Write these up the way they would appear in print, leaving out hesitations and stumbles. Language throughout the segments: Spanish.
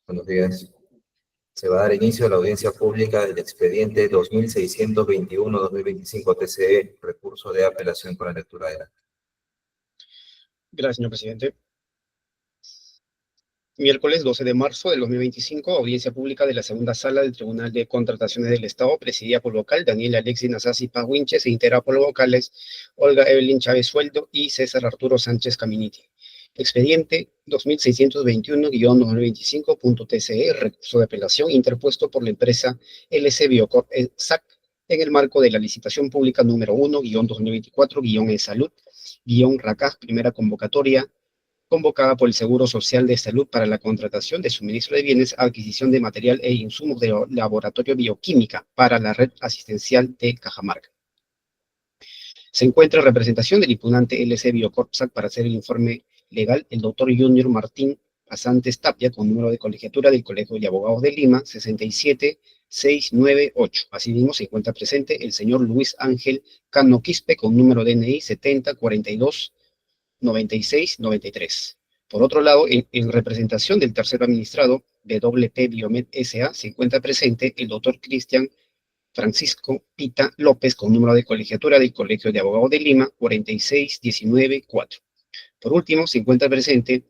Buenos días. Se va a dar inicio a la audiencia pública del expediente 2621-2025 TCE, recurso de apelación con la lectura de la. Gracias, señor presidente. Miércoles 12 de marzo del 2025, audiencia pública de la segunda sala del Tribunal de Contrataciones del Estado, presidida por vocal Daniel Alexis Nasasi Pawinches e integrada por vocales Olga Evelyn Chávez Sueldo y César Arturo Sánchez Caminiti. Expediente 2621-2025.TCE, recurso de apelación interpuesto por la empresa LC Biocorp SAC en el marco de la licitación pública número 1-2024-E-Salud-RACAJ, primera convocatoria, convocada por el Seguro Social de Salud para la contratación de suministro de bienes, adquisición de material e insumos de laboratorio bioquímica para la red asistencial de Cajamarca. Se encuentra en representación del impugnante LC Biocorp SAC para hacer el informe legal el doctor Junior Martín Asantes Tapia, con número de colegiatura del Colegio de Abogados de Lima, 67698. Asimismo, se encuentra presente el señor Luis Ángel Cano Quispe, con número DNI 7042-9693. Por otro lado, en representación del tercero administrado, WP Biomed S.A., se encuentra presente el doctor Cristian Francisco Pita López, con número de colegiatura del Colegio de Abogados de Lima, 46194. Por último, se encuentra presente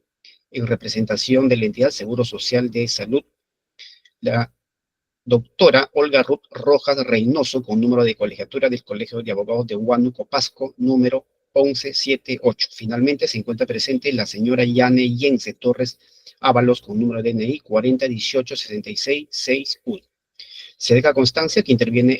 en representación de la entidad Seguro Social de Salud, la doctora Olga Ruth Rojas Reynoso, con número de colegiatura del Colegio de Abogados de Huánuco Pasco, número 1178. Finalmente, se encuentra presente la señora Yane Yense Torres Ábalos, con número de DNI 4018-6661. Se deja constancia que interviene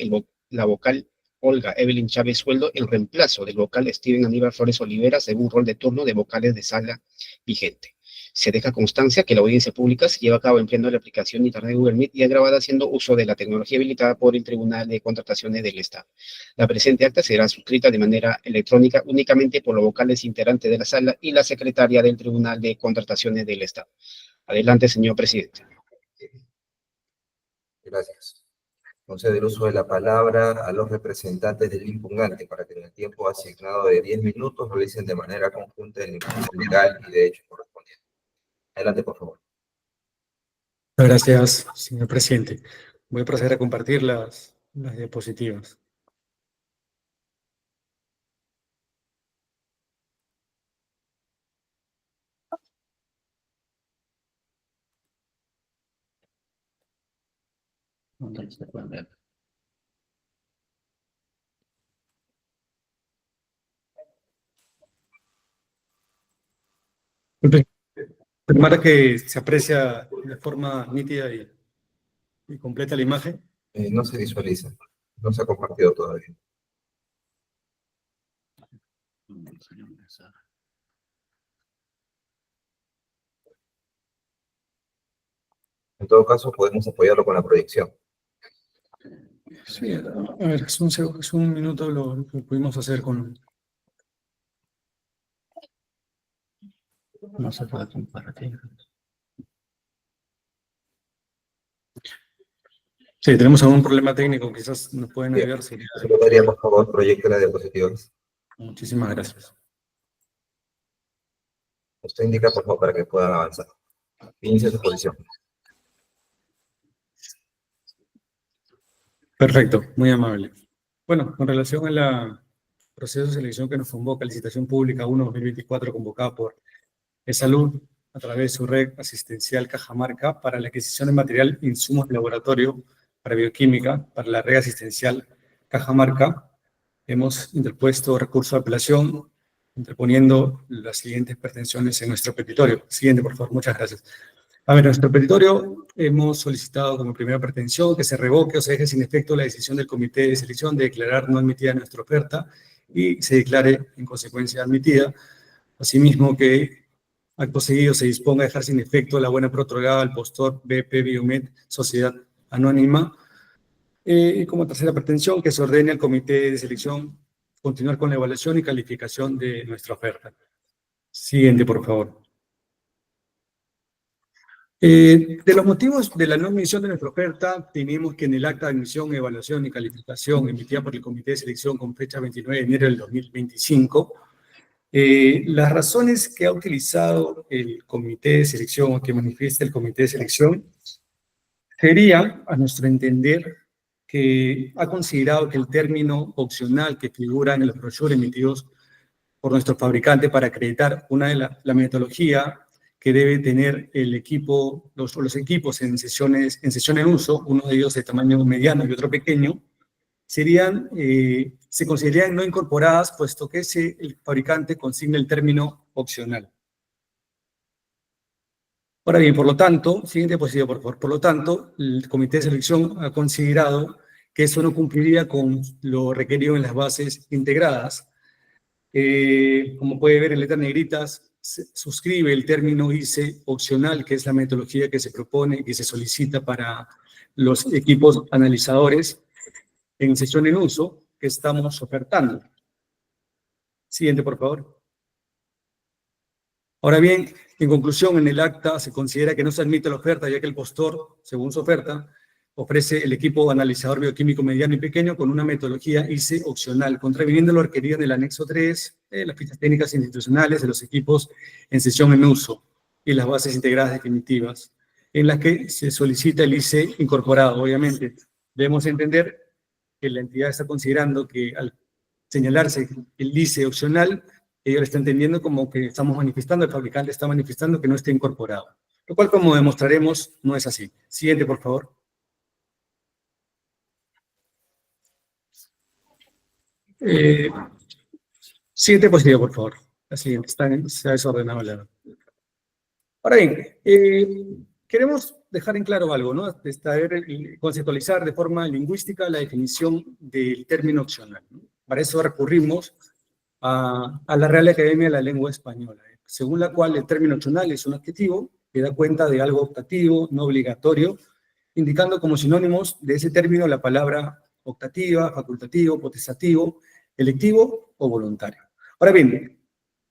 la vocal Olga Evelyn Chávez Sueldo en reemplazo del vocal Steven Aníbal Flores Olivera, según rol de turno de vocales de sala vigente. Se deja constancia que la audiencia pública se lleva a cabo empleando la aplicación de Internet Google Meet y es grabada haciendo uso de la tecnología habilitada por el Tribunal de Contrataciones del Estado. La presente acta será suscrita de manera electrónica únicamente por los vocales integrantes de la sala y la secretaria del Tribunal de Contrataciones del Estado. Adelante, señor presidente. Gracias. Concede el uso de la palabra a los representantes del impugnante para que en el tiempo asignado de 10 minutos realicen de manera conjunta el informe legal y de hecho correspondiente. Adelante, por favor. Gracias, señor presidente. Voy a proceder a compartir las diapositivas. ¿Dónde se pueden ver? Primero que se aprecia de forma nítida y completa la imagen. No se visualiza. No se ha compartido todavía. En todo caso, podemos apoyarlo con la proyección. Sí, a ver, es un minuto lo que pudimos hacer con... No se puede compartir. Sí, tenemos algún problema técnico, quizás nos pueden ayudar. Secretaría, por favor, proyecte la diapositiva. Muchísimas gracias. Usted indica, por favor, para que puedan avanzar. Inicie su posición. Perfecto, muy amable. Bueno, con relación a la proceso de selección que nos convoca, licitación pública 1-2024, convocada por Salud a través de su red asistencial Cajamarca para la adquisición de material e insumos de laboratorio para bioquímica para la red asistencial Cajamarca, hemos interpuesto recurso de apelación interponiendo las siguientes pretensiones en nuestro petitorio. Siguiente, por favor, muchas gracias. A ver, en nuestro petitorio hemos solicitado como primera pretensión que se revoque o se deje sin efecto la decisión del comité de selección de declarar no admitida nuestra oferta y se declare en consecuencia admitida. Asimismo, que acto seguido se disponga a dejar sin efecto la buena prorrogada al postor BP Biomed Sociedad Anónima. Y como tercera pretensión, que se ordene al comité de selección continuar con la evaluación y calificación de nuestra oferta. Siguiente, por favor. De los motivos de la no admisión de nuestra oferta, tenemos que en el acta de admisión, evaluación y calificación emitida por el comité de selección con fecha 29 de enero del 2025, Las razones que ha utilizado el comité de selección o que manifiesta el comité de selección serían, a nuestro entender, que ha considerado que el término opcional que figura en los brochures emitidos por nuestro fabricante para acreditar la metodología que debe tener el equipo, los equipos en sesión en uso, uno de ellos de tamaño mediano y otro pequeño, se considerarían no incorporadas, puesto que el fabricante consigna el término opcional. Ahora bien, por lo tanto, siguiente diapositiva, por favor. Por lo tanto, el comité de selección ha considerado que eso no cumpliría con lo requerido en las bases integradas. Como puede ver en letras negritas, se suscribe el término ICE opcional, que es la metodología que se propone, que se solicita para los equipos analizadores en sesión en uso que estamos ofertando. Siguiente, por favor. Ahora bien, en conclusión, en el acta se considera que no se admite la oferta, ya que el postor, según su oferta, ofrece el equipo analizador bioquímico mediano y pequeño con una metodología ICE opcional, contraviniendo lo requerido en el anexo 3, las fichas técnicas institucionales de los equipos en sesión en uso y las bases integradas definitivas, en las que se solicita el ICE incorporado. Obviamente, debemos entender que la entidad está considerando que al señalarse el ICE opcional, ellos lo están entendiendo como que estamos manifestando, el fabricante está manifestando que no está incorporado, lo cual, como demostraremos, no es así. Siguiente, por favor. Siguiente diapositiva, por favor. La siguiente, se ha desordenado la... Ahora bien, queremos dejar en claro algo, ¿no? Conceptualizar de forma lingüística la definición del término opcional, ¿no? Para eso recurrimos a la Real Academia de la Lengua Española, según la cual el término opcional es un adjetivo que da cuenta de algo optativo, no obligatorio, indicando como sinónimos de ese término la palabra optativa, facultativo, potestativo, electivo o voluntario. Ahora bien,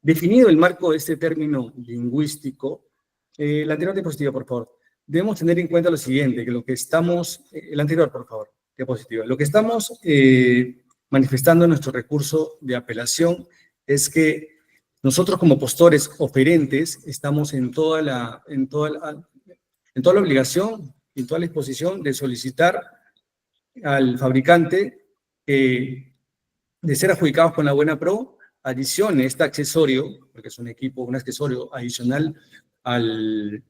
definido el marco de este término lingüístico, la anterior diapositiva, por favor, debemos tener en cuenta lo siguiente, que lo que estamos, el anterior, por favor, diapositiva, lo que estamos manifestando en nuestro recurso de apelación es que nosotros como postores oferentes estamos en toda la obligación, en toda la disposición de solicitar al fabricante de ser adjudicados con la buena pro, adicione este accesorio, porque es un accesorio adicional al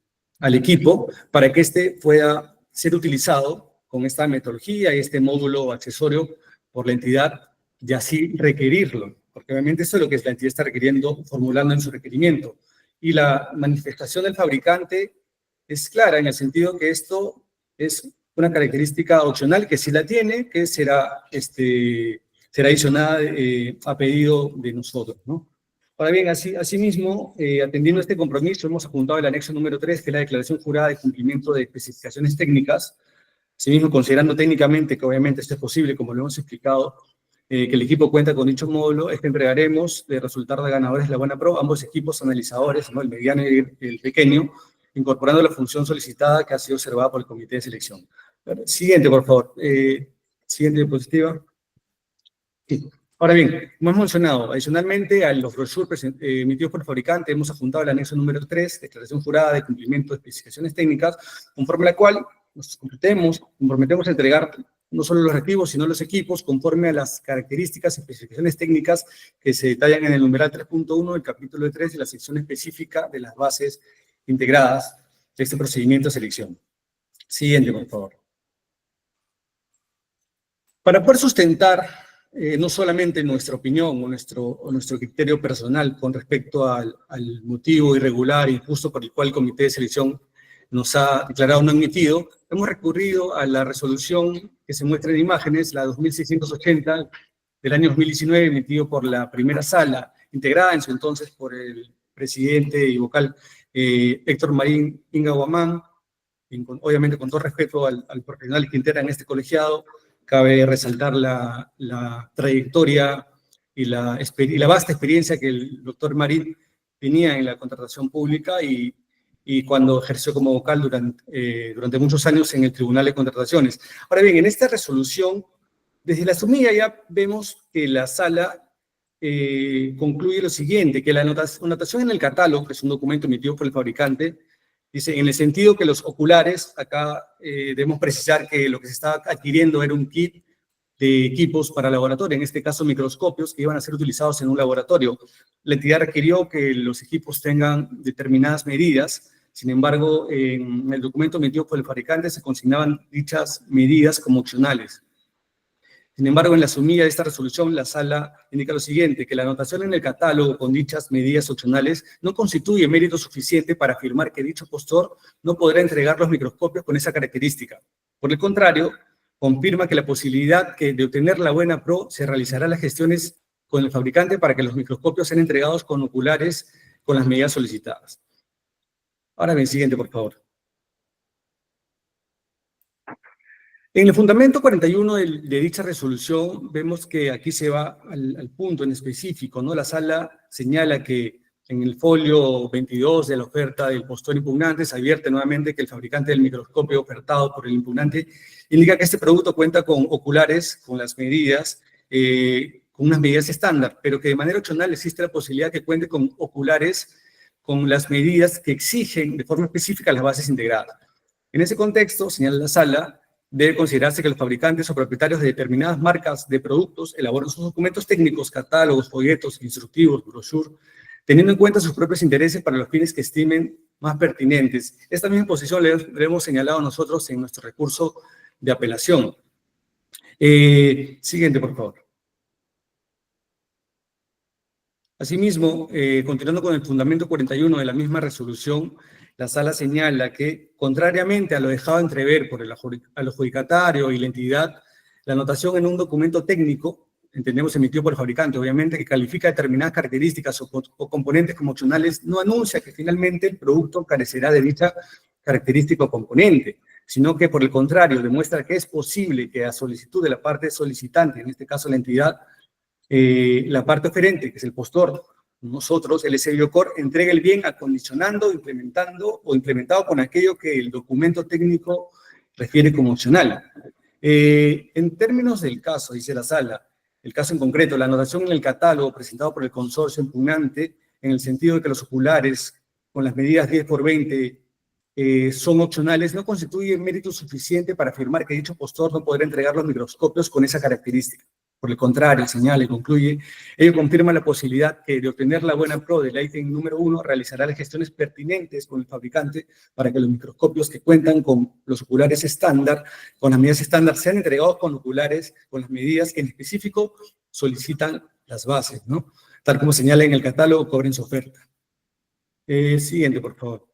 equipo, para que éste pueda ser utilizado con esta metodología y este módulo accesorio por la entidad y así requerirlo, porque obviamente eso es lo que la entidad está requiriendo, formulando en su requerimiento. Y la manifestación del fabricante es clara en el sentido que esto es una característica opcional que si la tiene, que será adicionada a pedido de nosotros, ¿no? Ahora bien, asimismo, atendiendo a este compromiso, hemos apuntado el anexo número 3, que es la declaración jurada de cumplimiento de especificaciones técnicas. Asimismo, considerando técnicamente que obviamente esto es posible, como lo hemos explicado, que el equipo cuenta con dicho módulo, entregaremos de resultar de ganadores de la buena pro ambos equipos analizadores, ¿no? El mediano y el pequeño, incorporando la función solicitada que ha sido observada por el comité de selección. Siguiente, por favor. Siguiente diapositiva. Sí. Ahora bien, como hemos mencionado, adicionalmente a los brochures emitidos por el fabricante, hemos adjuntado el anexo número 3, declaración jurada de cumplimiento de especificaciones técnicas, conforme a la cual nos comprometemos a entregar no solo los reactivos, sino los equipos, conforme a las características y especificaciones técnicas que se detallan en el numeral 3.1 del capítulo 3 de la sección específica de las bases integradas de este procedimiento de selección. Siguiente, por favor. Para poder sustentar no solamente nuestra opinión o nuestro criterio personal con respecto al motivo irregular e injusto por el cual el comité de selección nos ha declarado no admitido, hemos recurrido a la resolución que se muestra en imágenes, la 2680 del año 2019, emitido por la primera sala, integrada en su entonces por el presidente y vocal Héctor Marín Inga Guamán, obviamente con todo respeto al profesional que integra en este colegiado. Cabe resaltar la trayectoria y la vasta experiencia que el doctor Marín tenía en la contratación pública y cuando ejerció como vocal durante muchos años en el Tribunal de Contrataciones. Ahora bien, en esta resolución, desde la sumilla ya vemos que la sala concluye lo siguiente, que la anotación en el catálogo, que es un documento emitido por el fabricante, dice, en el sentido que los oculares, acá debemos precisar que lo que se estaba adquiriendo era un kit de equipos para laboratorio, en este caso microscopios que iban a ser utilizados en un laboratorio. La entidad requirió que los equipos tengan determinadas medidas, sin embargo, en el documento emitido por el fabricante se consignaban dichas medidas como opcionales. Sin embargo, en la sumilla de esta resolución, la sala indica lo siguiente, que la anotación en el catálogo con dichas medidas opcionales no constituye mérito suficiente para afirmar que dicho postor no podrá entregar los microscopios con esa característica. Por el contrario, confirma que la posibilidad de obtener la buena PRO se realizará las gestiones con el fabricante para que los microscopios sean entregados con oculares con las medidas solicitadas. Ahora bien, siguiente, por favor. En el fundamento 41 de dicha resolución, vemos que aquí se va al punto en específico, ¿no? La sala señala que en el folio 22 de la oferta del postor impugnante se advierte nuevamente que el fabricante del microscopio ofertado por el impugnante indica que este producto cuenta con oculares, con las medidas, con unas medidas estándar, pero que de manera opcional existe la posibilidad que cuente con oculares con las medidas que exigen de forma específica las bases integradas. En ese contexto, señala la sala, debe considerarse que los fabricantes o propietarios de determinadas marcas de productos elaboran sus documentos técnicos, catálogos, folletos, instructivos, brochures, teniendo en cuenta sus propios intereses para los fines que estimen más pertinentes. Esta misma posición la hemos señalado nosotros en nuestro recurso de apelación. Siguiente, por favor. Asimismo, continuando con el fundamento 41 de la misma resolución, la sala señala que, contrariamente a lo dejado entrever por el adjudicatario y la entidad, la anotación en un documento técnico, entendemos emitido por el fabricante, obviamente, que califica determinadas características o componentes como opcionales, no anuncia que finalmente el producto carecerá de dicha característica o componente, sino que, por el contrario, demuestra que es posible que a solicitud de la parte solicitante, en este caso la entidad, la parte oferente, que es el postor, nosotros, el SBioCor, entrega el bien acondicionando, implementando o implementado con aquello que el documento técnico refiere como opcional. En términos del caso, dice la sala, el caso en concreto, la anotación en el catálogo presentado por el consorcio impugnante, en el sentido de que los oculares con las medidas 10x20 son opcionales, no constituye mérito suficiente para afirmar que dicho postor no podrá entregar los microscopios con esa característica. Por el contrario, señala y concluye, ello confirma la posibilidad que de obtener la buena PRO del ítem número 1 realizará las gestiones pertinentes con el fabricante para que los microscopios que cuentan con los oculares estándar, con las medidas estándar, sean entregados con oculares con las medidas que en específico solicitan las bases, ¿no? Tal como señala en el catálogo, cobren su oferta. Siguiente, por favor.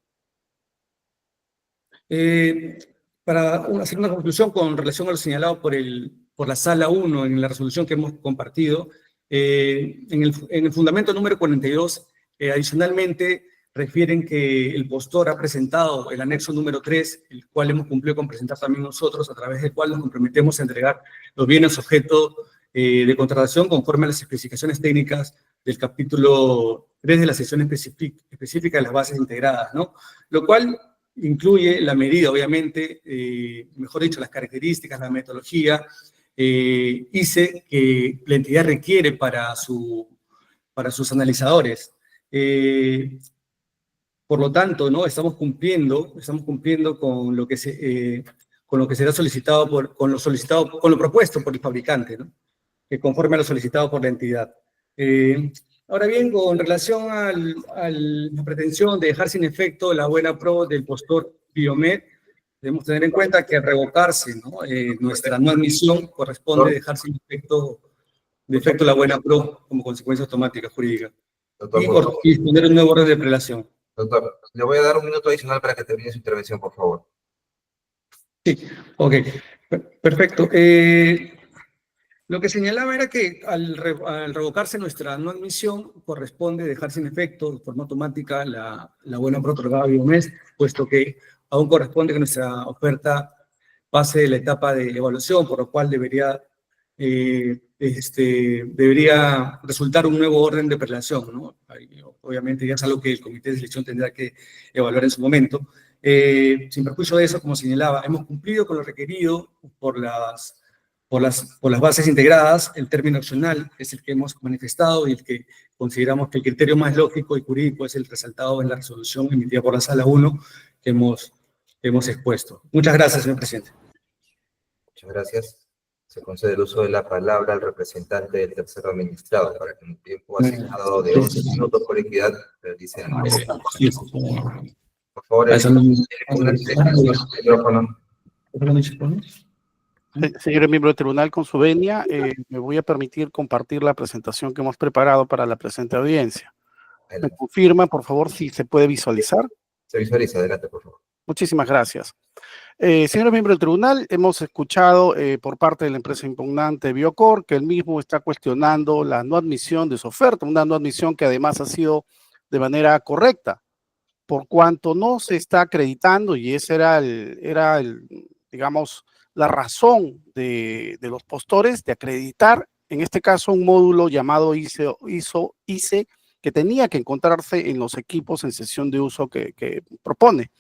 Para hacer una conclusión con relación a lo señalado por la sala 1 en la resolución que hemos compartido, en el fundamento número 42, adicionalmente refieren que el postor ha presentado el anexo número 3, el cual hemos cumplido con presentar también nosotros, a través del cual nos comprometemos a entregar los bienes objeto de contratación conforme a las especificaciones técnicas del capítulo 3 de la sección específica de las bases integradas, ¿no? Lo cual incluye la medida, obviamente, mejor dicho, las características, la metodología, ICE que la entidad requiere para sus analizadores. Por lo tanto, ¿no? Estamos cumpliendo con lo que será solicitado con lo propuesto por el fabricante, ¿no? Que conforme a lo solicitado por la entidad. Ahora bien, con relación a la pretensión de dejar sin efecto la buena PRO del postor Biomed, debemos tener en cuenta que al revocarse, ¿no? Nuestra no admisión corresponde dejar sin efecto la buena PRO como consecuencia automática jurídica. Doctor, Y poner un nuevo orden de prelación. doctor, le voy a dar un minuto adicional para que termine su intervención, por favor. Sí, ok, perfecto. Lo que señalaba era que al revocarse nuestra no admisión, corresponde dejar sin efecto de forma automática la buena PRO otorgada a Biomed, puesto que aún corresponde que nuestra oferta pase la etapa de evaluación, por lo cual debería resultar un nuevo orden de prelación, ¿no? Obviamente ya es algo que el comité de selección tendrá que evaluar en su momento. Sin perjuicio de eso, como señalaba, hemos cumplido con lo requerido por por las bases integradas, el término opcional es el que hemos manifestado y el que consideramos que el criterio más lógico y jurídico es el resaltado en la resolución emitida por la Sala 1 que hemos expuesto. Muchas gracias, señor presidente. Muchas gracias. Se concede el uso de la palabra al representante del tercero administrado para que en un tiempo asignado de 11 minutos por equidad realice el Por favor, el micrófono. Señor miembro del tribunal, con su venia, me voy a permitir compartir la presentación que hemos preparado para la presente audiencia. ¿Me confirma, por favor, si se puede visualizar? Se visualiza, adelante, por favor. Muchísimas gracias. Señor miembro del tribunal, hemos escuchado por parte de la empresa impugnante Biocor que el mismo está cuestionando la no admisión de su oferta, una no admisión que además ha sido de manera correcta, por cuanto no se está acreditando, y ese era digamos, la razón de los postores de acreditar, en este caso, un módulo llamado ICE, que tenía que encontrarse en los equipos en sesión de uso que propone.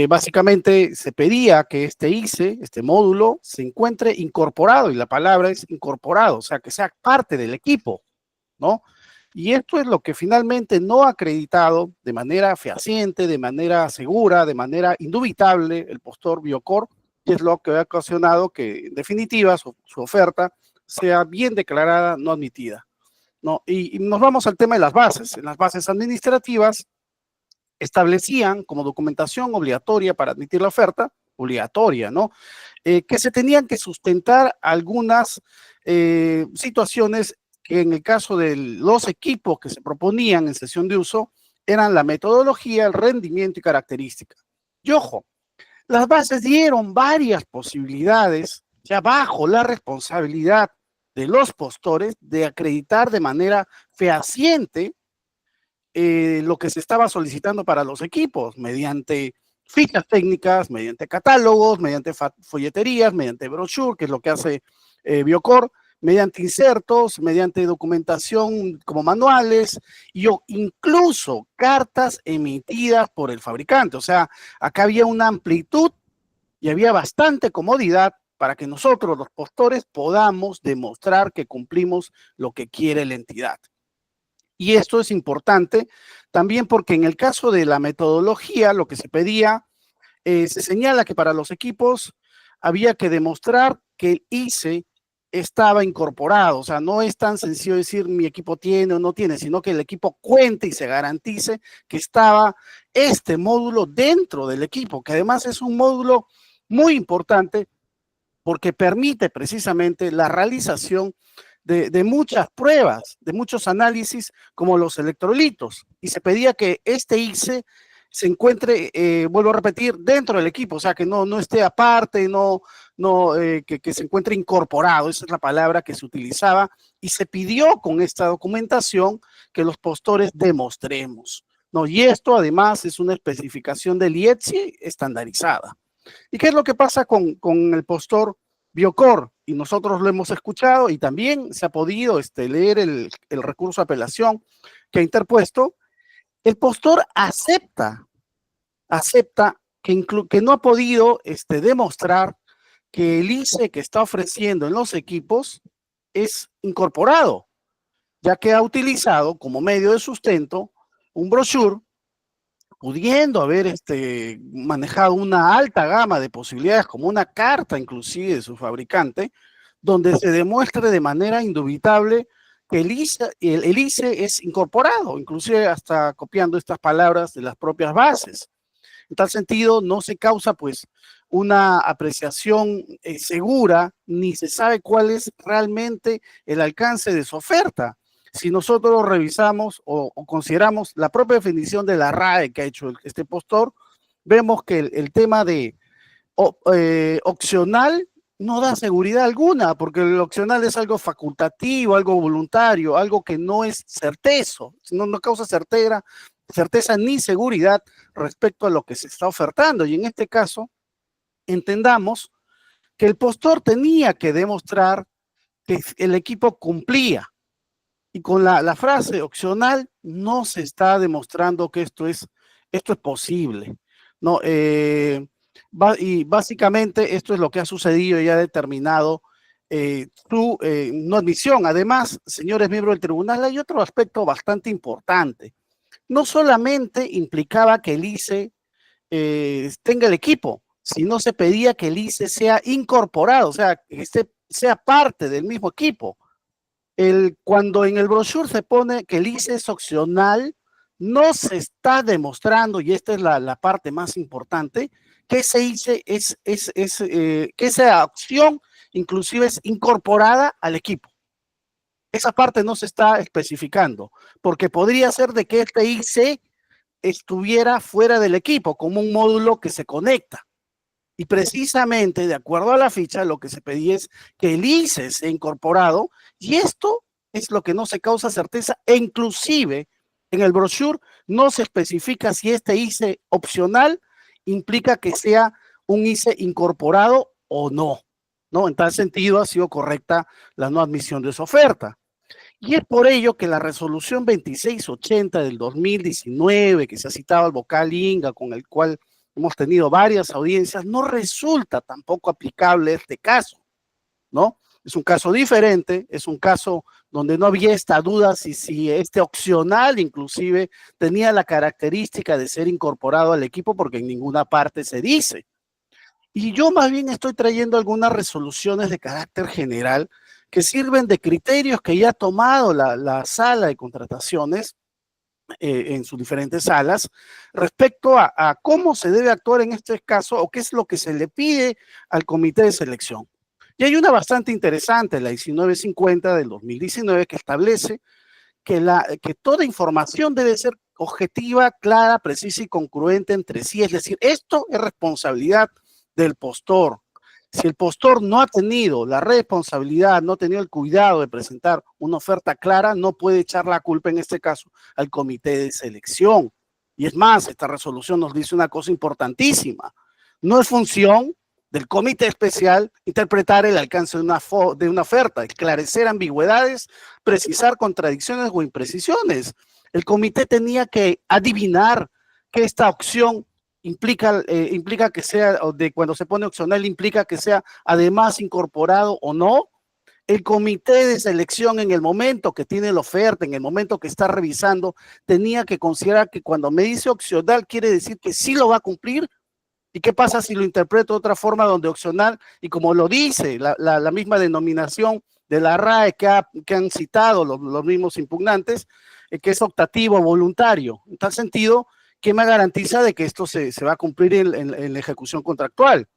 Básicamente se pedía que este ICE, este módulo, se encuentre incorporado, y la palabra es incorporado, o sea, que sea parte del equipo, ¿no? Y esto es lo que finalmente no ha acreditado de manera fehaciente, de manera segura, de manera indubitable el postor Biocor, que es lo que ha ocasionado que, en definitiva, su oferta sea bien declarada no admitida, ¿no? Y nos vamos al tema de las bases. En las bases administrativas establecían como documentación obligatoria para admitir la oferta, obligatoria, ¿no? Que se tenían que sustentar algunas situaciones que en el caso de los equipos que se proponían en sesión de uso eran la metodología, el rendimiento y características. Y ojo, las bases dieron varias posibilidades, ya bajo la responsabilidad de los postores, de acreditar de manera fehaciente lo que se estaba solicitando para los equipos, mediante fichas técnicas, mediante catálogos, mediante folleterías, mediante brochure, que es lo que hace Biocor, mediante insertos, mediante documentación como manuales y incluso cartas emitidas por el fabricante. O sea, acá había una amplitud y había bastante comodidad para que nosotros, los postores, podamos demostrar que cumplimos lo que quiere la entidad. Y esto es importante también porque en el caso de la metodología, lo que se pedía, se señala que para los equipos había que demostrar que el ICE estaba incorporado. O sea, no es tan sencillo decir mi equipo tiene o no tiene, sino que el equipo cuente y se garantice que estaba este módulo dentro del equipo, que además es un módulo muy importante porque permite precisamente la realización de muchas pruebas, de muchos análisis como los electrolitos, y se pedía que este ICE se encuentre, vuelvo a repetir, dentro del equipo, o sea, que no esté aparte, que se encuentre incorporado, esa es la palabra que se utilizaba, y se pidió con esta documentación que los postores demostremos, ¿no? Y esto además es una especificación del IETSI estandarizada. ¿Y qué es lo que pasa con el postor Biocor? Y nosotros lo hemos escuchado y también se ha podido leer el recurso de apelación que ha interpuesto. El postor acepta que no ha podido demostrar que el ICE que está ofreciendo en los equipos es incorporado, ya que ha utilizado como medio de sustento un brochure, pudiendo haber manejado una alta gama de posibilidades, como una carta inclusive de su fabricante, donde se demuestre de manera indubitable que el ICE es incorporado, inclusive hasta copiando estas palabras de las propias bases. En tal sentido, no se causa pues una apreciación segura, ni se sabe cuál es realmente el alcance de su oferta. Si nosotros revisamos o consideramos la propia definición de la RAE que ha hecho este postor, vemos que el tema de opcional no da seguridad alguna, porque el opcional es algo facultativo, algo voluntario, algo que no es certezo, no causa certeza ni seguridad respecto a lo que se está ofertando. Y en este caso, entendamos que el postor tenía que demostrar que el equipo cumplía. Y con la frase opcional no se está demostrando que esto es posible, ¿no? Y básicamente esto es lo que ha sucedido y ha determinado su no admisión. Además, señores miembros del tribunal, hay otro aspecto bastante importante. No solamente implicaba que el ICE tenga el equipo, sino se pedía que el ICE sea incorporado, o sea, que sea parte del mismo equipo. Cuando en el brochure se pone que el ICE es opcional, no se está demostrando, y esta es la parte más importante, que ese ICE que esa opción inclusive es incorporada al equipo. Esa parte no se está especificando, porque podría ser de que este ICE estuviera fuera del equipo, como un módulo que se conecta. Y precisamente, de acuerdo a la ficha, lo que se pedía es que el ICE sea incorporado, y esto es lo que no se causa certeza, e inclusive en el brochure no se especifica si este ICE opcional implica que sea un ICE incorporado o no, ¿no? En tal sentido ha sido correcta la no admisión de su oferta. Y es por ello que la resolución 2680 del 2019, que se ha citado al vocal Inga, con el cual hemos tenido varias audiencias, no resulta tampoco aplicable a este caso, ¿no? Es un caso diferente, es un caso donde no había esta duda si este opcional inclusive tenía la característica de ser incorporado al equipo, porque en ninguna parte se dice. Y yo más bien estoy trayendo algunas resoluciones de carácter general que sirven de criterios que ya ha tomado la sala de contrataciones en sus diferentes salas respecto a cómo se debe actuar en este caso o qué es lo que se le pide al comité de selección. Y hay una bastante interesante, la 1950 del 2019, que establece que toda información debe ser objetiva, clara, precisa y congruente entre sí. Es decir, esto es responsabilidad del postor. Si el postor no ha tenido la responsabilidad, no ha tenido el cuidado de presentar una oferta clara, no puede echar la culpa en este caso al comité de selección. Y es más, esta resolución nos dice una cosa importantísima. No es función del comité especial interpretar el alcance de una oferta, esclarecer ambigüedades, precisar contradicciones o imprecisiones. El comité tenía que adivinar que esta opción implica que sea, cuando se pone opcional, implica que sea además incorporado o no. El comité de selección, en el momento que tiene la oferta, en el momento que está revisando, tenía que considerar que cuando me dice opcional quiere decir que sí lo va a cumplir. ¿Y qué pasa si lo interpreto de otra forma, donde opcional, y como lo dice la misma denominación de la RAE que han citado los mismos impugnantes, que es optativo voluntario? En tal sentido, ¿qué me garantiza de que esto se va a cumplir en la ejecución contractual?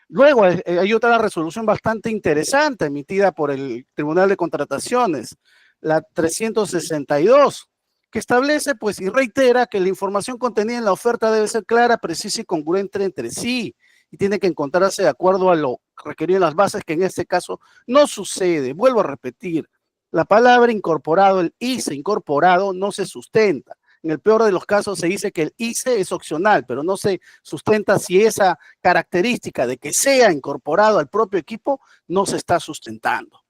Luego hay otra resolución bastante interesante emitida por el Tribunal de Contrataciones, la 362, que establece pues y reitera que la información contenida en la oferta debe ser clara, precisa y congruente entre sí, y tiene que encontrarse de acuerdo a lo requerido en las bases, que en este caso no sucede. Vuelvo a repetir, la palabra incorporado, el ICE incorporado, no se sustenta. En el peor de los casos se dice que el ICE es opcional, pero no se sustenta si esa característica de que sea incorporado al propio equipo no se está sustentando.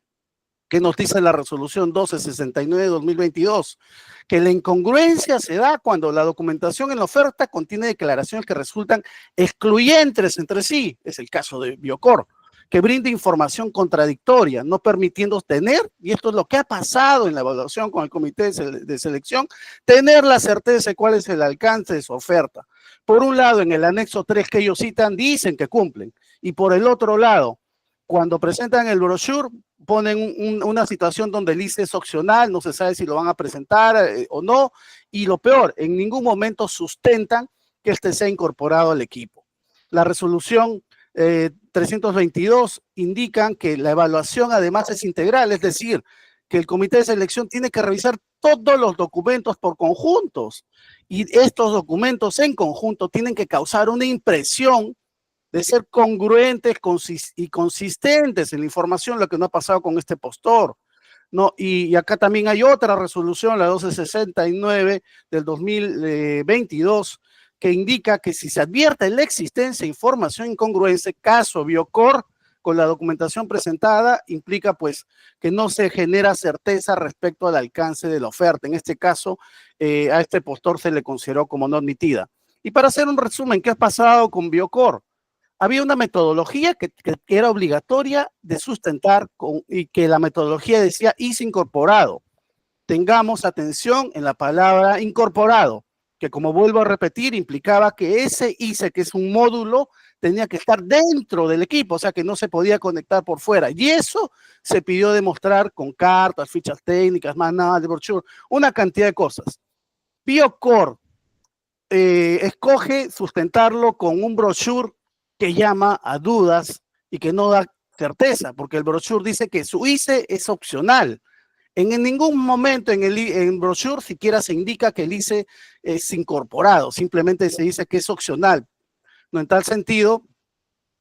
¿Qué nos dice la resolución 1269 de 2022? Que la incongruencia se da cuando la documentación en la oferta contiene declaraciones que resultan excluyentes entre sí. Es el caso de Biocor, que brinda información contradictoria, no permitiendo tener, y esto es lo que ha pasado en la evaluación con el comité de selección, tener la certeza de cuál es el alcance de su oferta. Por un lado, en el anexo 3 que ellos citan, dicen que cumplen, y por el otro lado, cuando presentan el brochure, ponen una situación donde el ICE es opcional, no se sabe si lo van a presentar o no, y lo peor, en ningún momento sustentan que este sea incorporado al equipo. La resolución 322 indican que la evaluación además es integral, es decir, que el comité de selección tiene que revisar todos los documentos por conjuntos, y estos documentos en conjunto tienen que causar una impresión de ser congruentes y consistentes en la información, lo que no ha pasado con este postor, ¿no? Y acá también hay otra resolución, la 1269 del 2022, que indica que si se advierte la existencia de información incongruente, caso Biocor, con la documentación presentada, implica pues que no se genera certeza respecto al alcance de la oferta. En este caso, a este postor se le consideró como no admitida. Y para hacer un resumen, ¿qué ha pasado con Biocor? había una metodología que era obligatoria de sustentar y que la metodología decía ICE incorporado. Tengamos atención en la palabra incorporado, que como vuelvo a repetir, implicaba que ese ICE, que es un módulo, tenía que estar dentro del equipo, o sea que no se podía conectar por fuera. Y eso se pidió demostrar con cartas, fichas técnicas, manual de brochure, una cantidad de cosas. Biocore escoge sustentarlo con un brochure que llama a dudas y que no da certeza, porque el brochure dice que su ICE es opcional. En ningún momento en el brochure siquiera se indica que el ICE es incorporado, simplemente se dice que es opcional. No, en tal sentido,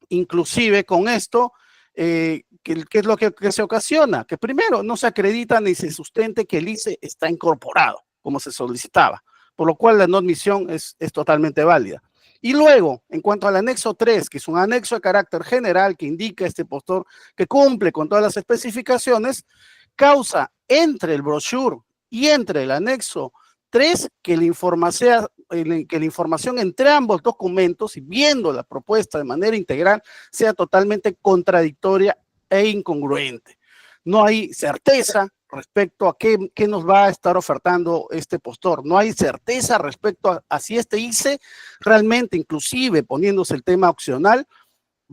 inclusive con esto, ¿qué es lo que se ocasiona? Que primero no se acredita ni se sustente que el ICE está incorporado, como se solicitaba, por lo cual la no admisión es totalmente válida. Y luego, en cuanto al anexo 3, que es un anexo de carácter general que indica este postor que cumple con todas las especificaciones, causa entre el brochure y entre el anexo 3 que la información entre ambos documentos y viendo la propuesta de manera integral sea totalmente contradictoria e incongruente. No hay certeza respecto a qué nos va a estar ofertando este postor. No hay certeza respecto a si este ICE realmente, inclusive poniéndose el tema opcional,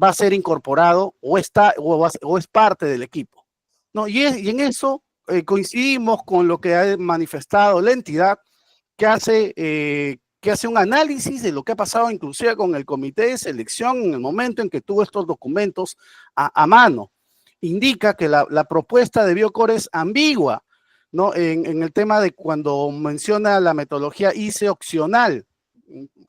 va a ser incorporado o es parte del equipo, ¿no? Y en eso coincidimos con lo que ha manifestado la entidad, que hace un análisis de lo que ha pasado inclusive con el comité de selección en el momento en que tuvo estos documentos a mano. Indica que la propuesta de Biocore es ambigua, ¿no? En el tema de cuando menciona la metodología ICE opcional.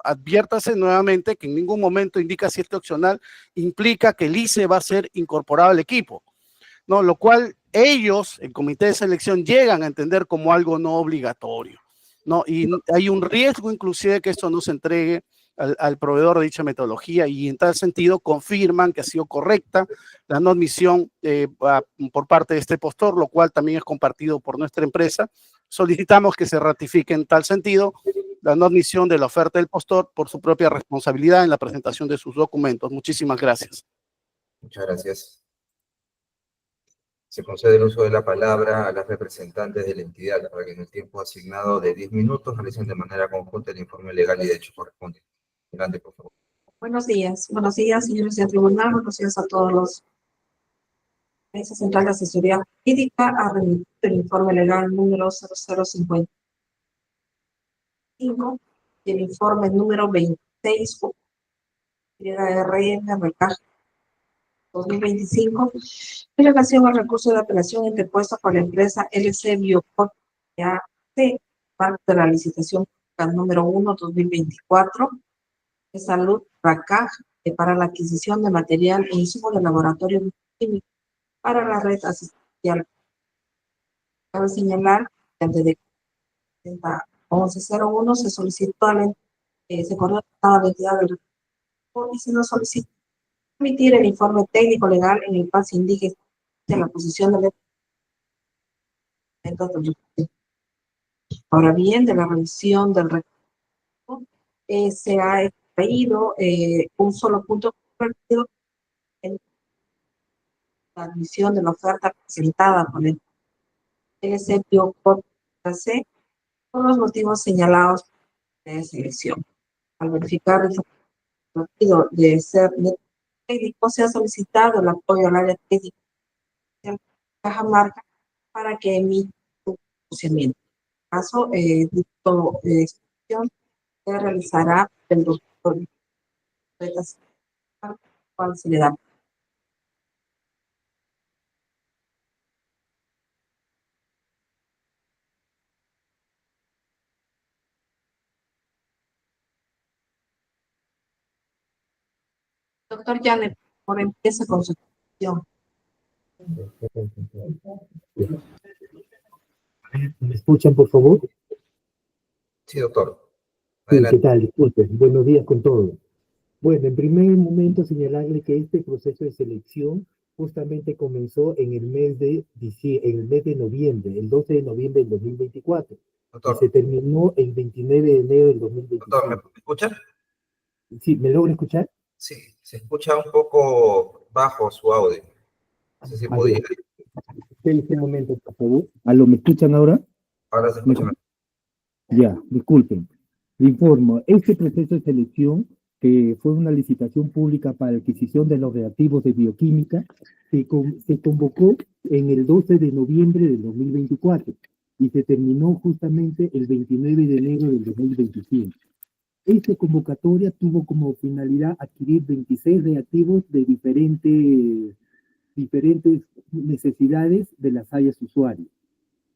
Adviértase nuevamente que en ningún momento indica si este opcional implica que el ICE va a ser incorporado al equipo, ¿no? Lo cual ellos, el comité de selección, llegan a entender como algo no obligatorio, ¿no? Y hay un riesgo inclusive que esto no se entregue al proveedor de dicha metodología, y en tal sentido confirman que ha sido correcta la no admisión por parte de este postor, lo cual también es compartido por nuestra empresa. Solicitamos que se ratifique en tal sentido la no admisión de la oferta del postor por su propia responsabilidad en la presentación de sus documentos. Muchísimas gracias. Muchas gracias. Se concede el uso de la palabra a las representantes de la entidad para que en el tiempo asignado de 10 minutos realicen de manera conjunta el informe legal y de hecho correspondiente. Adelante, por favor. Buenos días, señores del tribunal, buenos días a todos los. La Mesa Central de Asesoría Jurídica ha remitido el informe legal número 0055 y el informe número 26 YRN RK 2025 en relación al recurso de apelación interpuesto por la empresa LC Biocore AC, parte de la licitación número 1/2024 de Salud RACAG para la adquisición de material e insumos de laboratorio químico para la red asistencial. Cabe señalar que antes de 1101 se solicitó se coordinó a la entidad del y se nos solicitó emitir el informe técnico legal en el cual se indique la posición del Ahora bien, de la revisión del recurso se ha extraído un solo punto controvertido en la admisión de la oferta presentada por el LC Biocore AC por los motivos señalados de selección. Al verificar el partido de ser técnico, se ha solicitado el apoyo al área técnica de Cajamarca para que emita un procedimiento. En caso, dicho exposición se realizará el doctor cual se le da. Doctor Janet, por favor, empieza con su exposición. ¿Me escuchan, por favor? Sí, doctor. Sí, Adelante. ¿qué tal? Disculpen. Buenos días con todos. Bueno, en primer momento señalarle que este proceso de selección justamente comenzó en el mes de noviembre, el 12 de noviembre del 2024, y Doctor, se terminó el 29 de enero del 2025. doctor, ¿me escucha? Sí, ¿me logra escuchar? Sí, se escucha un poco bajo su audio. No sé si A podría. ver, espérense un momento, por favor. ¿Aló, me escuchan ahora? Ahora se escucha ¿Me- mejor. Ya, disculpen. Le informo, este proceso de selección, que fue una licitación pública para adquisición de los reactivos de bioquímica, se convocó en el 12 de noviembre del 2024 y se terminó justamente el 29 de enero del 2025. Esta convocatoria tuvo como finalidad adquirir 26 reactivos de diferentes necesidades de las áreas usuarias.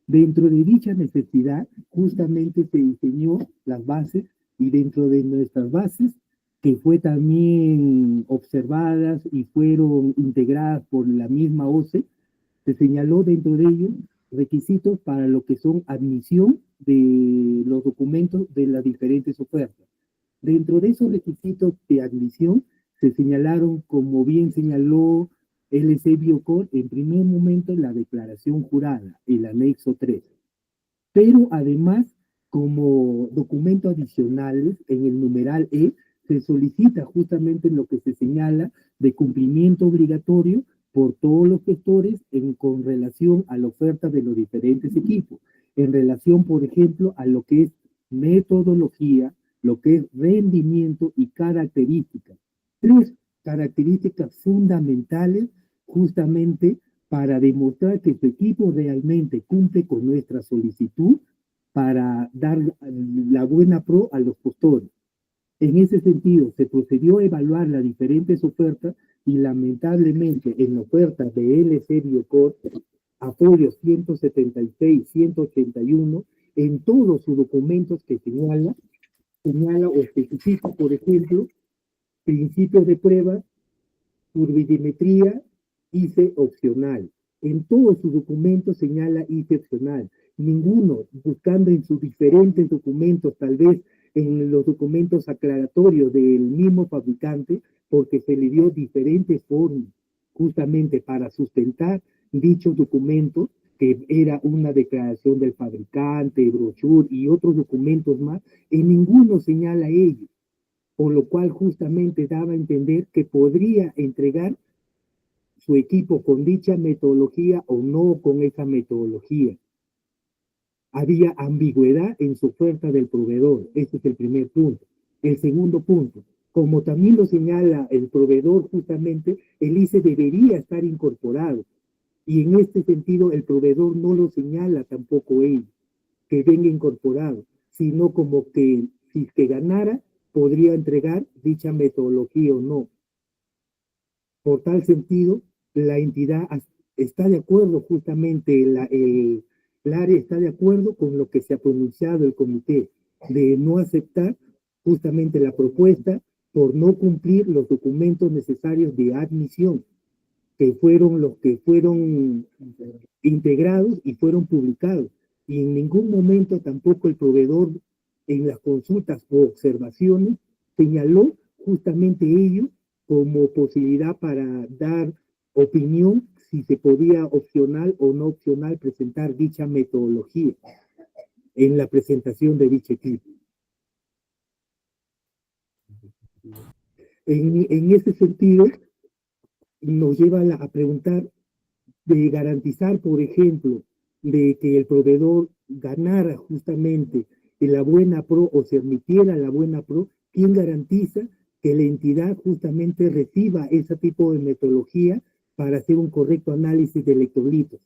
Dentro de dicha necesidad, justamente se diseñó las bases y dentro de nuestras bases, que fue también observadas y fueron integradas por la misma OCE, se señaló dentro de ellos requisitos para lo que son admisión de los documentos de las diferentes ofertas. Dentro de esos requisitos de admisión se señalaron, como bien señaló LC Biocor, en primer momento la declaración jurada, el anexo 3. Pero además, como documento adicionales, en el numeral E, se solicita justamente lo que se señala de cumplimiento obligatorio por todos los gestores con relación a la oferta de los diferentes equipos, en relación, por ejemplo, a lo que es metodología, lo que es rendimiento y características. Tres características fundamentales justamente para demostrar que su equipo realmente cumple con nuestra solicitud para dar la buena pro a los postores. En ese sentido, se procedió a evaluar las diferentes ofertas y lamentablemente en la oferta de LC Biocor, apoyo 176, 181, en todos sus documentos que señala o especifica, por ejemplo, principios de prueba, turbidimetría, ICE opcional. En todos sus documentos señala ICE opcional. Ninguno, buscando en sus diferentes documentos, tal vez en los documentos aclaratorios del mismo fabricante, porque se le dio diferentes formas justamente para sustentar dichos documentos, que era una declaración del fabricante, brochure y otros documentos más, en ninguno señala ello, por lo cual justamente daba a entender que podría entregar su equipo con dicha metodología o no con esa metodología. Había ambigüedad en su oferta del proveedor. Ese es el primer punto. El segundo punto, como también lo señala el proveedor justamente, el ICE debería estar incorporado. Y en este sentido, el proveedor no lo señala tampoco él, que venga incorporado, sino como que si es que ganara, podría entregar dicha metodología o no. Por tal sentido, la entidad está de acuerdo justamente, el área está de acuerdo con lo que se ha pronunciado el comité, de no aceptar justamente la propuesta por no cumplir los documentos necesarios de admisión, que fueron los que fueron integrados y fueron publicados. Y en ningún momento tampoco el proveedor en las consultas o observaciones señaló justamente ello como posibilidad para dar opinión si se podía opcional o no opcional presentar dicha metodología en la presentación de dicho equipo. En ese sentido, nos lleva a preguntar de garantizar, por ejemplo, de que el proveedor ganara justamente en la buena pro o se admitiera la buena pro, ¿quién garantiza que la entidad justamente reciba ese tipo de metodología para hacer un correcto análisis de electrolitos?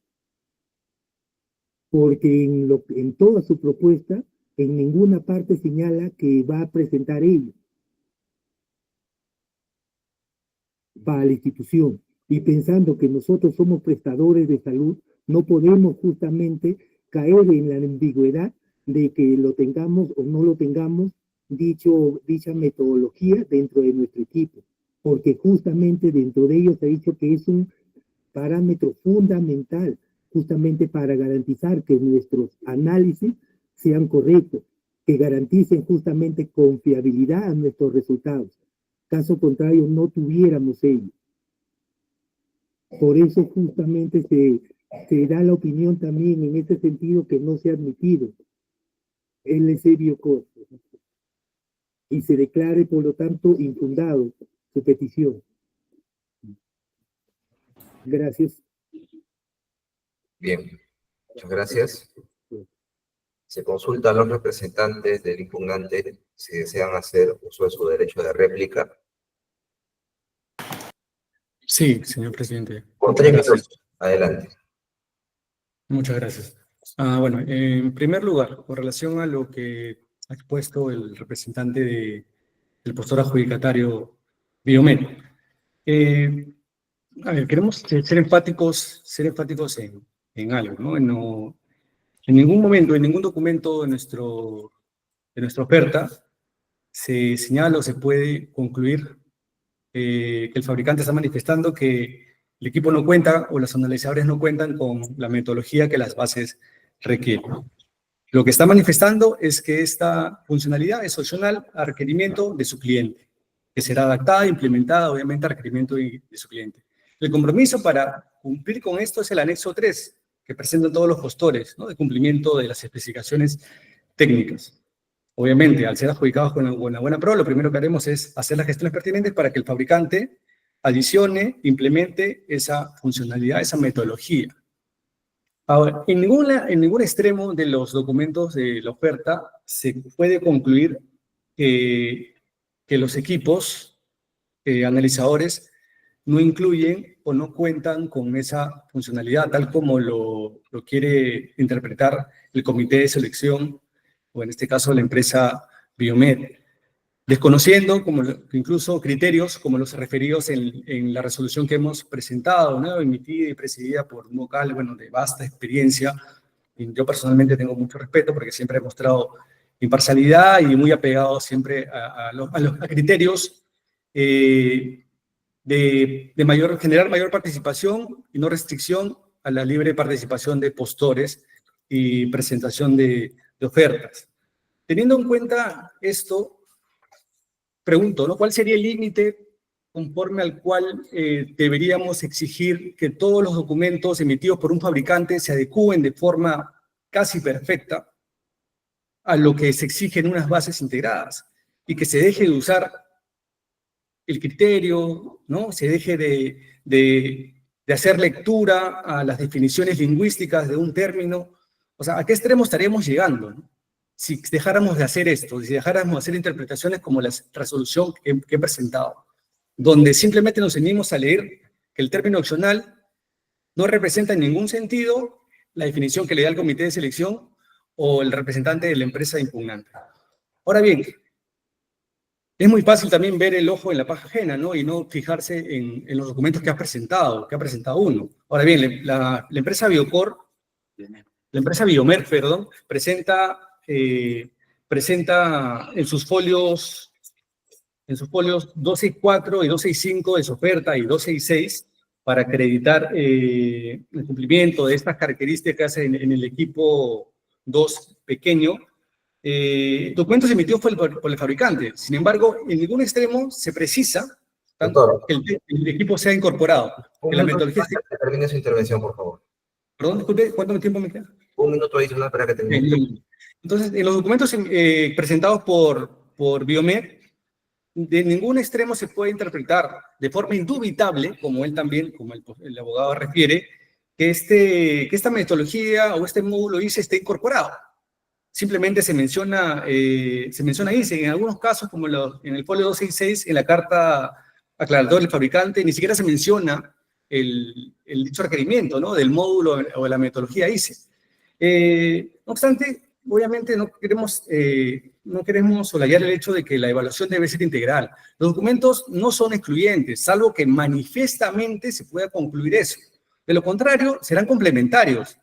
Porque en toda su propuesta, en ninguna parte señala que va a presentar ello para la institución. Y pensando que nosotros somos prestadores de salud, no podemos justamente caer en la ambigüedad de que lo tengamos o no lo tengamos dicha metodología dentro de nuestro equipo, porque justamente dentro de ellos se ha dicho que es un parámetro fundamental justamente para garantizar que nuestros análisis sean correctos, que garanticen justamente confiabilidad a nuestros resultados. Caso contrario, no tuviéramos ello. Por eso justamente se da la opinión también en este sentido que no se ha admitido LC Biocor y se declare por lo tanto infundado su petición. Gracias. Bien, muchas gracias. Se consulta a los representantes del impugnante si desean hacer uso de su derecho de réplica. Sí, señor presidente. Por Muchas 3 gracias. minutos. Adelante. Muchas gracias. Bueno, en primer lugar, con relación a lo que ha expuesto el representante del postor adjudicatario Biomed, a ver, queremos ser enfáticos en algo, ¿no? En ningún momento, en ningún documento de nuestra oferta se señala o se puede concluir que el fabricante está manifestando que el equipo no cuenta o los analizadores no cuentan con la metodología que las bases requieren. Lo que está manifestando es que esta funcionalidad es opcional a requerimiento de su cliente, que será adaptada e implementada obviamente a requerimiento de su cliente. El compromiso para cumplir con esto es el anexo 3, que presentan todos los postores, ¿no?, de cumplimiento de las especificaciones técnicas. Obviamente, al ser adjudicados con una buena prueba, lo primero que haremos es hacer las gestiones pertinentes para que el fabricante adicione, implemente esa funcionalidad, esa metodología. Ahora, en ningún extremo de los documentos de la oferta se puede concluir que los equipos analizadores no incluyen o no cuentan con esa funcionalidad, tal como lo quiere interpretar el comité de selección, o en este caso la empresa Biomed, desconociendo incluso criterios como los referidos en la resolución que hemos presentado, ¿no?, emitida y presidida por un vocal, bueno, de vasta experiencia. Y yo personalmente tengo mucho respeto porque siempre he mostrado imparcialidad y muy apegado siempre a criterios de generar mayor participación y no restricción a la libre participación de postores y presentación de ofertas. Teniendo en cuenta esto, pregunto, ¿no?, ¿cuál sería el límite conforme al cual deberíamos exigir que todos los documentos emitidos por un fabricante se adecúen de forma casi perfecta a lo que se exige en unas bases integradas y que se deje de usar el criterio, ¿no?, se deje de hacer lectura a las definiciones lingüísticas de un término? O sea, ¿a qué extremo estaríamos llegando, ¿no?, si dejáramos de hacer esto, si dejáramos de hacer interpretaciones como la resolución que he presentado, donde simplemente nos ceñimos a leer que el término opcional no representa en ningún sentido la definición que le da el comité de selección o el representante de la empresa impugnante? Ahora bien, es muy fácil también ver el ojo en la paja ajena, ¿no?, y no fijarse en los documentos que ha presentado uno. Ahora bien, la empresa Biomed, perdón, presenta en sus folios 264 y 265 de su oferta y 266 para acreditar el cumplimiento de estas características en el equipo 2 pequeño. Documentos emitidos por el fabricante. Sin embargo, en ningún extremo se precisa Doctor, que el equipo sea incorporado. Que la metodología esté... termine su intervención, por favor. Perdón, disculpe, ¿cuánto tiempo me queda? 1 minuto adicional para que termine. Entonces, en los documentos presentados por Biomed, de ningún extremo se puede interpretar de forma indubitable, como él también, como el abogado refiere, que esta metodología o este módulo ICE esté incorporado. Simplemente se menciona ICE. En algunos casos, como en el folio 266, en la carta aclaratoria del fabricante, ni siquiera se menciona el dicho requerimiento, ¿no?, del módulo o de la metodología ICE. No obstante, obviamente no queremos solayar el hecho de que la evaluación debe ser integral. Los documentos no son excluyentes, salvo que manifiestamente se pueda concluir eso. De lo contrario, serán complementarios.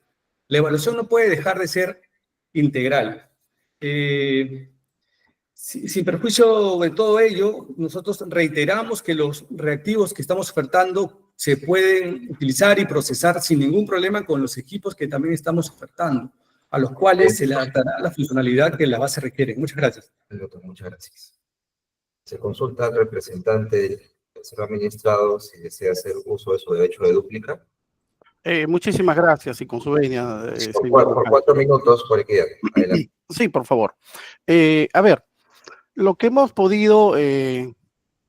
La evaluación no puede dejar de ser integral. Sin perjuicio de todo ello, nosotros reiteramos que los reactivos que estamos ofertando se pueden utilizar y procesar sin ningún problema con los equipos que también estamos ofertando, a los cuales se le adaptará la funcionalidad que la base requiere. Muchas gracias. Doctor, muchas gracias. Se consulta al representante del tercer administrado si desea hacer uso de su derecho de dúplica. Muchísimas gracias y con su venia, Por 4 minutos, por equidad. Adelante. Sí, por favor. A ver, lo que hemos podido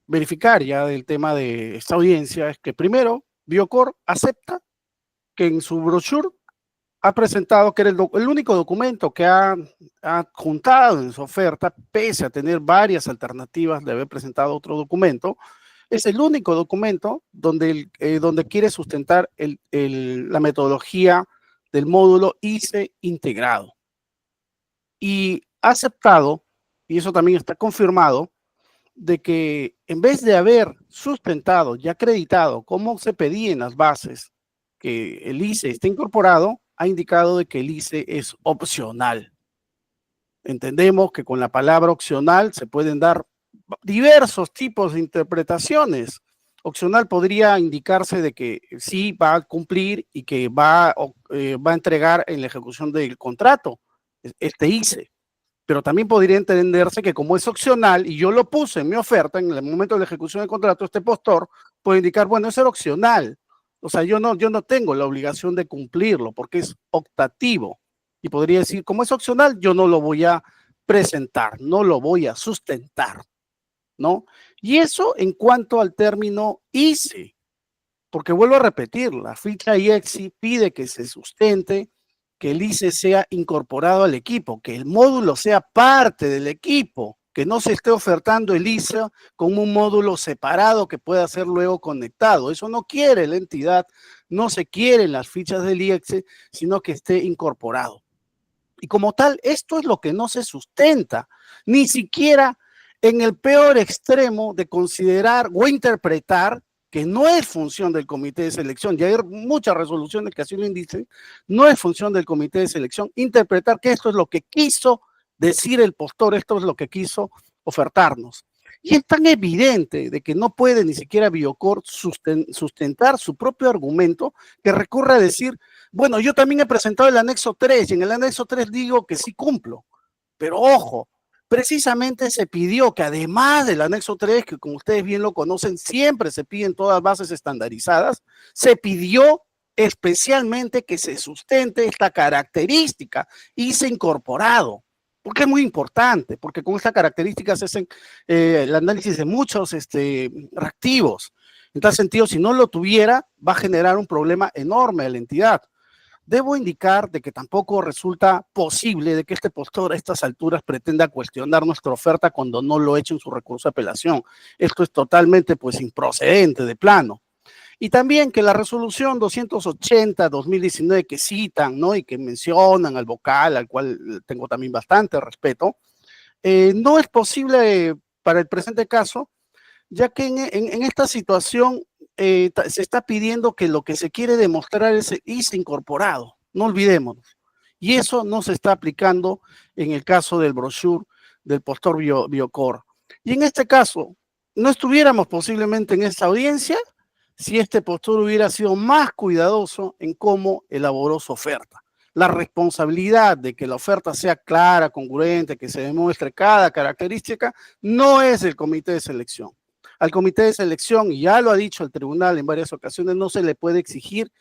verificar ya del tema de esta audiencia es que primero, Biocor acepta que en su brochure ha presentado que era el único documento que ha juntado en su oferta, pese a tener varias alternativas de haber presentado otro documento, es el único documento donde quiere sustentar la metodología del módulo ICE integrado. Y ha aceptado, y eso también está confirmado, de que en vez de haber sustentado y acreditado cómo se pedía en las bases que el ICE esté incorporado, ha indicado de que el ICE es opcional. Entendemos que con la palabra opcional se pueden dar diversos tipos de interpretaciones. Opcional podría indicarse de que sí va a cumplir y que va a entregar en la ejecución del contrato, este ICE. Pero también podría entenderse que como es opcional y yo lo puse en mi oferta en el momento de la ejecución del contrato, este postor puede indicar, bueno, eso era opcional. O sea, yo no tengo la obligación de cumplirlo porque es optativo. Y podría decir, como es opcional, yo no lo voy a presentar, no lo voy a sustentar, ¿no? Y eso en cuanto al término ICE, porque vuelvo a repetir, la ficha IEXI pide que se sustente, que el ICE sea incorporado al equipo, que el módulo sea parte del equipo, que no se esté ofertando el ICE como un módulo separado que pueda ser luego conectado. Eso no quiere la entidad, no se quieren las fichas del IEXE, sino que esté incorporado. Y como tal, esto es lo que no se sustenta, ni siquiera en el peor extremo de considerar o interpretar que no es función del comité de selección, y hay muchas resoluciones que así lo dicen, no es función del comité de selección interpretar que esto es lo que quiso decir el postor, esto es lo que quiso ofertarnos. Y es tan evidente de que no puede ni siquiera Biocor sustentar su propio argumento que recurre a decir, bueno, yo también he presentado el anexo 3 y en el anexo 3 digo que sí cumplo, pero ojo, precisamente se pidió que además del anexo 3, que como ustedes bien lo conocen, siempre se piden todas bases estandarizadas, se pidió especialmente que se sustente esta característica y se ha incorporado, porque es muy importante, porque con esta característica se hacen el análisis de muchos reactivos. En tal sentido, si no lo tuviera, va a generar un problema enorme a la entidad. Debo indicar de que tampoco resulta posible de que este postor a estas alturas pretenda cuestionar nuestra oferta cuando no lo ha hecho en su recurso de apelación. Esto es totalmente pues improcedente de plano. Y también que la resolución 280-2019 que citan, ¿no? Y que mencionan al vocal, al cual tengo también bastante respeto, no es posible para el presente caso, ya que en esta situación se está pidiendo que lo que se quiere demostrar es el ICE incorporado, no olvidémonos. Y eso no se está aplicando en el caso del brochure del postor Biocor. Y en este caso, no estuviéramos posiblemente en esta audiencia si este postor hubiera sido más cuidadoso en cómo elaboró su oferta. La responsabilidad de que la oferta sea clara, congruente, que se demuestre cada característica, no es del comité de selección. Al comité de selección, y ya lo ha dicho el tribunal en varias ocasiones, no se le puede exigir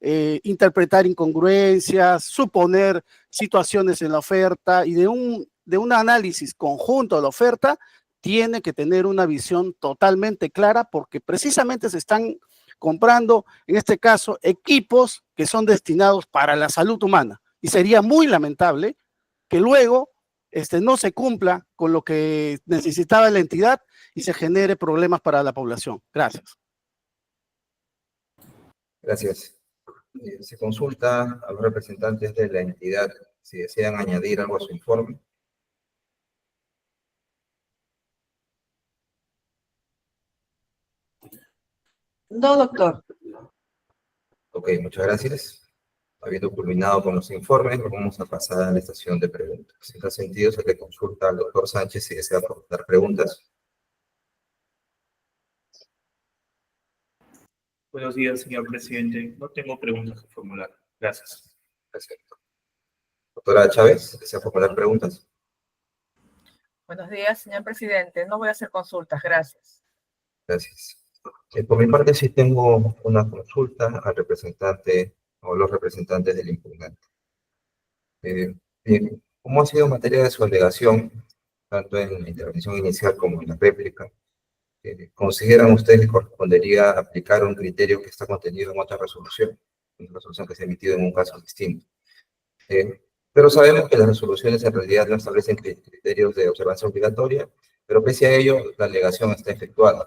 interpretar incongruencias, suponer situaciones en la oferta y de un análisis conjunto de la oferta, tiene que tener una visión totalmente clara porque precisamente se están comprando, en este caso, equipos que son destinados para la salud humana. Y sería muy lamentable que luego no se cumpla con lo que necesitaba la entidad y se genere problemas para la población. Gracias. Gracias. Se consulta a los representantes de la entidad si desean añadir algo a su informe. No, doctor. Ok, muchas gracias. Habiendo culminado con los informes, vamos a pasar a la estación de preguntas. En tal sentido, se le consulta al doctor Sánchez si desea formular preguntas. Buenos días, señor presidente. No tengo preguntas que formular. Gracias. Perfecto. Doctora Chávez, ¿desea formular preguntas? Buenos días, señor presidente. No voy a hacer consultas, gracias. Gracias. Por mi parte, sí tengo una consulta al representante o los representantes del impugnante. Bien, como ha sido materia de su alegación, tanto en la intervención inicial como en la réplica, ¿Consideran ustedes que correspondería aplicar un criterio que está contenido en otra resolución? Una resolución que se ha emitido en un caso distinto. Pero sabemos que las resoluciones en realidad no establecen criterios de observancia obligatoria, pero pese a ello, la alegación está efectuada.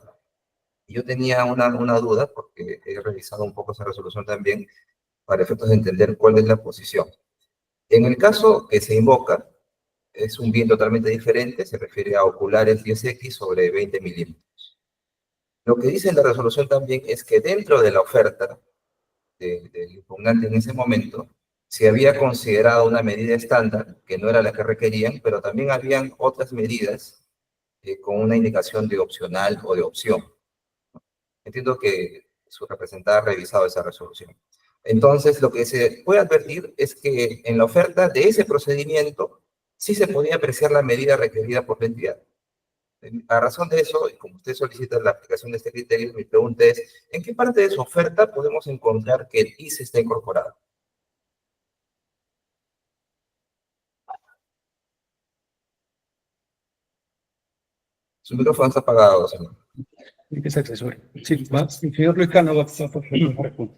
Y yo tenía una duda, porque he revisado un poco esa resolución también, para efectos de entender cuál es la posición. En el caso que se invoca, es un bien totalmente diferente, se refiere a oculares 10X sobre 20 milímetros. Lo que dice la resolución también es que dentro de la oferta del impugnante en ese momento, se había considerado una medida estándar, que no era la que requerían, pero también habían otras medidas con una indicación de opcional o de opción. Entiendo que su representante ha revisado esa resolución. Entonces, lo que se puede advertir es que en la oferta de ese procedimiento sí se podía apreciar la medida requerida por la entidad. A razón de eso, y como usted solicita la aplicación de este criterio, mi pregunta es, ¿en qué parte de su oferta podemos encontrar que el ICE está incorporado? Su micrófono está apagado, señor. ¿Qué se asesore? Sí, va, el señor Luis Cano va a responder.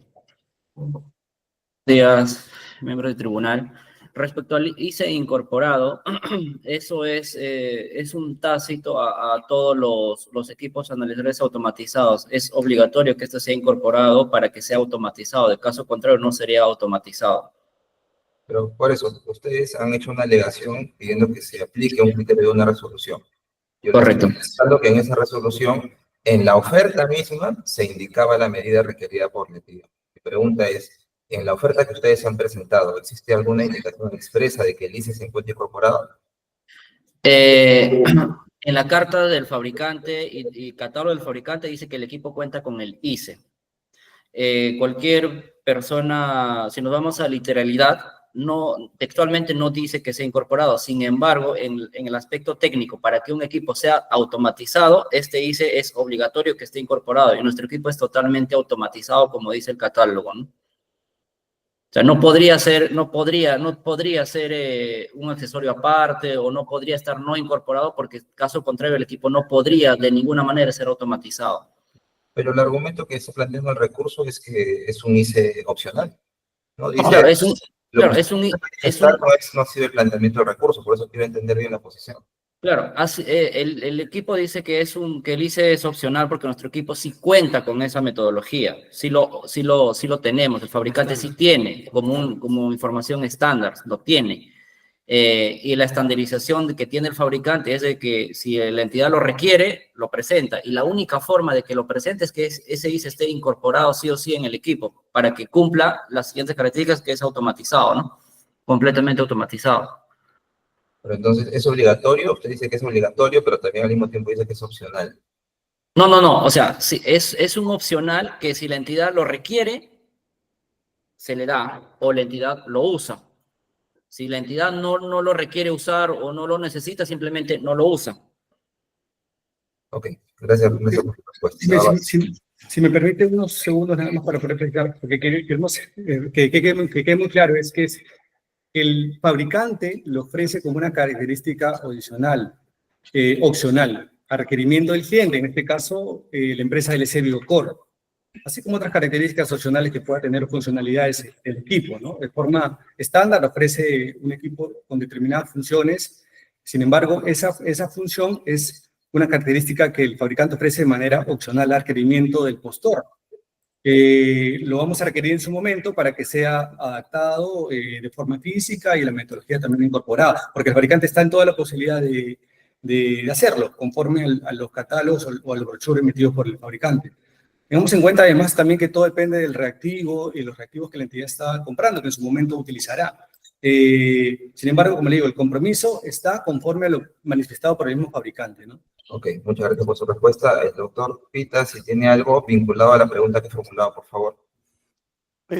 Días, miembros del tribunal. Respecto al ICE incorporado, eso es un tácito a todos los equipos analizadores automatizados. Es obligatorio que esto sea incorporado para que sea automatizado. De caso contrario, no sería automatizado. Pero por eso, ustedes han hecho una alegación pidiendo que se aplique un criterio de una resolución. Yo Correcto. estoy pensando que en esa resolución, en la oferta misma, se indicaba la medida requerida por la entidad. Mi pregunta es, en la oferta que ustedes han presentado, ¿existe alguna indicación expresa de que el ICE se encuentre incorporado? En la carta del fabricante y catálogo del fabricante dice que el equipo cuenta con el ICE. Cualquier persona, si nos vamos a literalidad, textualmente no dice que sea incorporado. Sin embargo, en el aspecto técnico, para que un equipo sea automatizado, este ICE es obligatorio que esté incorporado. Y nuestro equipo es totalmente automatizado, como dice el catálogo, ¿no? O sea, no podría ser un accesorio aparte o no podría estar no incorporado porque, caso contrario, el equipo no podría de ninguna manera ser automatizado. Pero el argumento que está planteando el recurso es que es un ICE opcional, ¿no? Dice, Claro, no ha sido el planteamiento del recurso, por eso quiero entender bien la posición. Claro, el equipo dice que el ICE es opcional porque nuestro equipo sí cuenta con esa metodología, sí lo tenemos, el fabricante sí tiene como información estándar, lo tiene. Y la estandarización que tiene el fabricante es de que si la entidad lo requiere, lo presenta. Y la única forma de que lo presente es que ese ICE esté incorporado sí o sí en el equipo para que cumpla las siguientes características, que es automatizado, ¿no? Completamente automatizado. Pero entonces, ¿es obligatorio? Usted dice que es obligatorio, pero también al mismo tiempo dice que es opcional. No. O sea, sí, es un opcional que si la entidad lo requiere, se le da o la entidad lo usa. Si la entidad no lo requiere usar o no lo necesita, simplemente no lo usa. Ok, gracias por la respuesta. Si me permite unos segundos nada más para poder explicar, porque queremos que quede muy claro, es que el fabricante lo ofrece como una característica adicional, opcional, a requerimiento del cliente, en este caso la empresa LC Biocor, así como otras características opcionales que pueda tener funcionalidades el equipo, ¿no? De forma estándar ofrece un equipo con determinadas funciones, sin embargo, esa función es una característica que el fabricante ofrece de manera opcional a requerimiento del postor. Lo vamos a requerir en su momento para que sea adaptado de forma física y la metodología también incorporada, porque el fabricante está en toda la posibilidad de hacerlo, conforme a los catálogos o al brochure emitidos por el fabricante. Tengamos en cuenta además también que todo depende del reactivo y los reactivos que la entidad está comprando, que en su momento utilizará. Sin embargo, como le digo, el compromiso está conforme a lo manifestado por el mismo fabricante, ¿no? Ok, muchas gracias por su respuesta. El doctor Pita, si tiene algo vinculado a la pregunta que formulaba, por favor.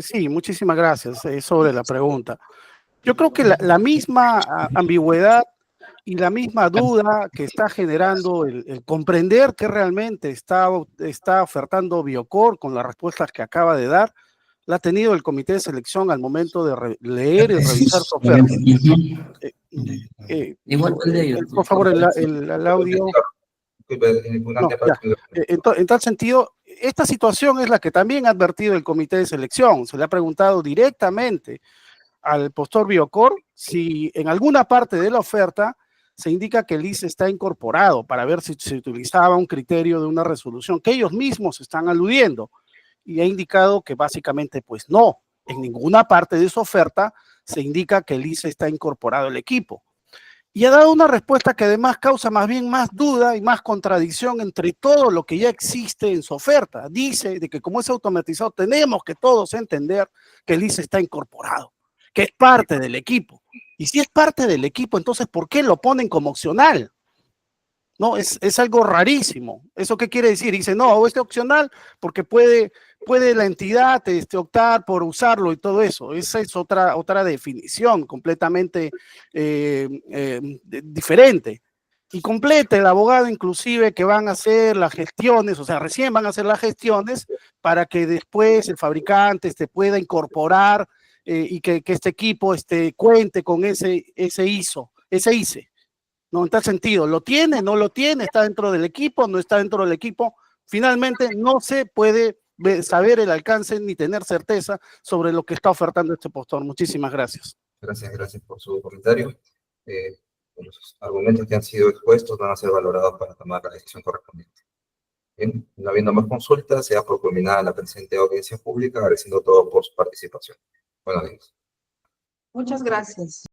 Sí, muchísimas gracias sobre la pregunta. Yo creo que la misma ambigüedad y la misma duda que está generando el comprender qué realmente está ofertando Biocor con las respuestas que acaba de dar, la ha tenido el comité de selección al momento de leer y revisar su oferta. Por favor, el audio. Disculpe, el impugnante No, para ya. que- En tal sentido, esta situación es la que también ha advertido el comité de selección. Se le ha preguntado directamente al postor Biocor si en alguna parte de la oferta se indica que el ICE está incorporado para ver si se utilizaba un criterio de una resolución que ellos mismos están aludiendo, y ha indicado que básicamente pues no, en ninguna parte de su oferta se indica que el ICE está incorporado al equipo. Y ha dado una respuesta que además causa más bien más duda y más contradicción entre todo lo que ya existe en su oferta. Dice de que como es automatizado tenemos que todos entender que el ICE está incorporado, que es parte del equipo. Y si es parte del equipo, entonces ¿por qué lo ponen como opcional? No, es algo rarísimo. ¿Eso qué quiere decir? Dice, no, es opcional porque puede la entidad optar por usarlo y todo eso. Esa es otra definición completamente diferente. Y completa el abogado inclusive que van a hacer las gestiones, o sea, recién van a hacer las gestiones para que después el fabricante pueda incorporar y que este equipo cuente con ese ICE. No, en tal sentido, ¿lo tiene? ¿No lo tiene? ¿Está dentro del equipo? ¿No está dentro del equipo? Finalmente, no se puede saber el alcance ni tener certeza sobre lo que está ofertando este postor. Muchísimas gracias. Gracias por su comentario. Los argumentos que han sido expuestos van a ser valorados para tomar la decisión correspondiente. Bien, no habiendo más consultas, se ha por culminada la presente audiencia pública, agradeciendo a todos por su participación. Buenos días. Muchas gracias.